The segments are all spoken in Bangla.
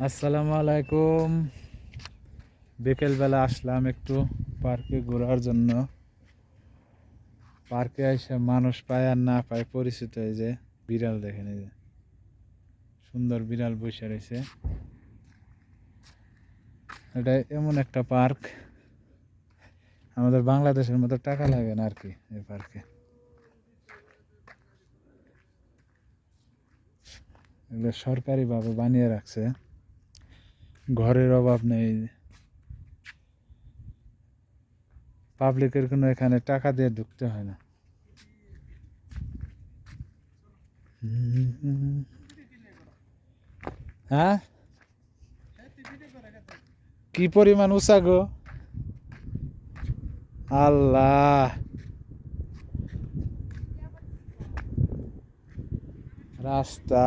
আসসালামু আলাইকুম। বিকেলবেলা আসলাম একটু পার্কে ঘোরার জন্য। পার্কে এসে মানুষ পায় আর না পায় পরিচিত, এই যে বিড়াল দেখেন, এই যে সুন্দর বিড়াল বসে রয়েছে। এটা এমন একটা পার্ক, আমাদের বাংলাদেশের মতো টাকা লাগে না আর কি এই পার্কে। এগুলো সরকারিভাবে বানিয়ে রাখছে, ঘরের অভাব নেই, পাবলিকের কোনো এখানে টাকা দিয়ে ঢুকতে হয় না। হ্যাঁ, কি পরিমাণ উঁচা গো, আল্লাহ! রাস্তা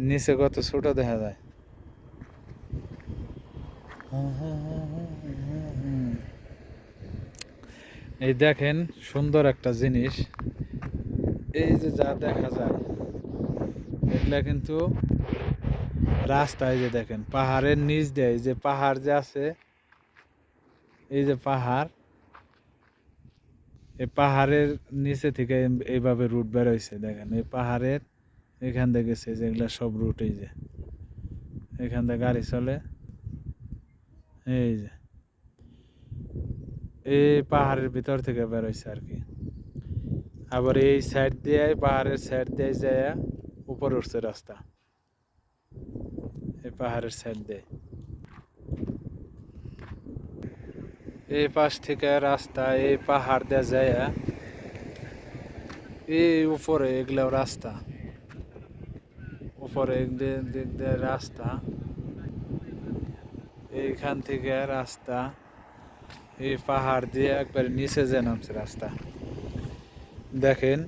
নিচে কত ছোট দেখা যায়। এই দেখেন সুন্দর একটা জিনিস, এই যে যা দেখা যায় এগুলা কিন্তু রাস্তায়, যে দেখেন পাহাড়ের নিচ দিয়ে, এই যে পাহাড় যে আছে, এই যে পাহাড়, এই পাহাড়ের নিচে থেকে এইভাবে রুট বেরোইছে। দেখেন এই পাহাড়ের এখান থেকে গেছে, যেগুলা সব রুট, এই যে এখান থেকে গাড়ি চলে, এই যে এই পাহাড়ের ভিতর থেকে বেরোইছে আর কি। আবার এই সাইড দিয়ে, পাহাড়ের সাইড দিয়ে যায় উপরে উঠছে রাস্তা, এই পাহাড়ের সাইড দিয়ে। এই পাশ থেকে রাস্তা এই পাহাড় দিয়ে যায় এই উপরে, এগুলো রাস্তা উপরে দিক দিয়ে রাস্তা, এইখান থেকে রাস্তা এই পাহাড় দিয়ে একবার নিচে যে নামছে রাস্তা। দেখেন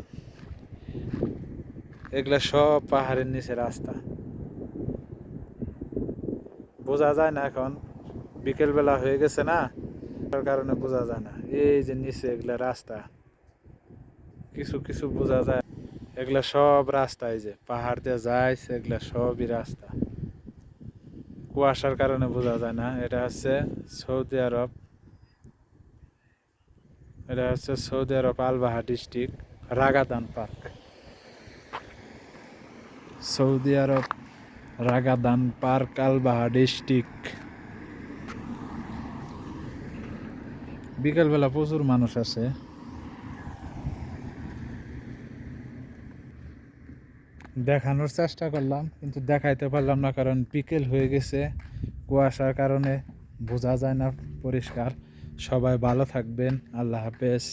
এগুলা সব পাহাড়ের নিচে রাস্তা, বোঝা যায় না এখন, বিকেল বেলা হয়ে গেছে না, তার কারণে বোঝা যায় না। এই যে নিচে এগুলা রাস্তা, কিছু কিছু বোঝা যায়, এগুলা সব রাস্তা, এই যে পাহাড় দিয়ে যায়, এগুলা সবই রাস্তা। কুয়াশার কারণে বোঝা যায় না। এটা হচ্ছে সৌদি আরব, এটা হচ্ছে সৌদি আরব আলবাহা ডিস্ট্রিক্ট, রাগাদান পার্ক, সৌদি আরব রাগাদান পার্ক, আলবাহা ডিস্ট্রিক্ট। বিকেলবেলা প্রচুর মানুষ আছে। দেখানোর চেষ্টা করলাম কিন্তু দেখাইতে পারলাম না, কারণ বিকেল হয়ে গেছে, কুয়াশার কারণে বোঝা যায় না পরিষ্কার। সবাই ভালো থাকবেন, আল্লাহ হাফেজ।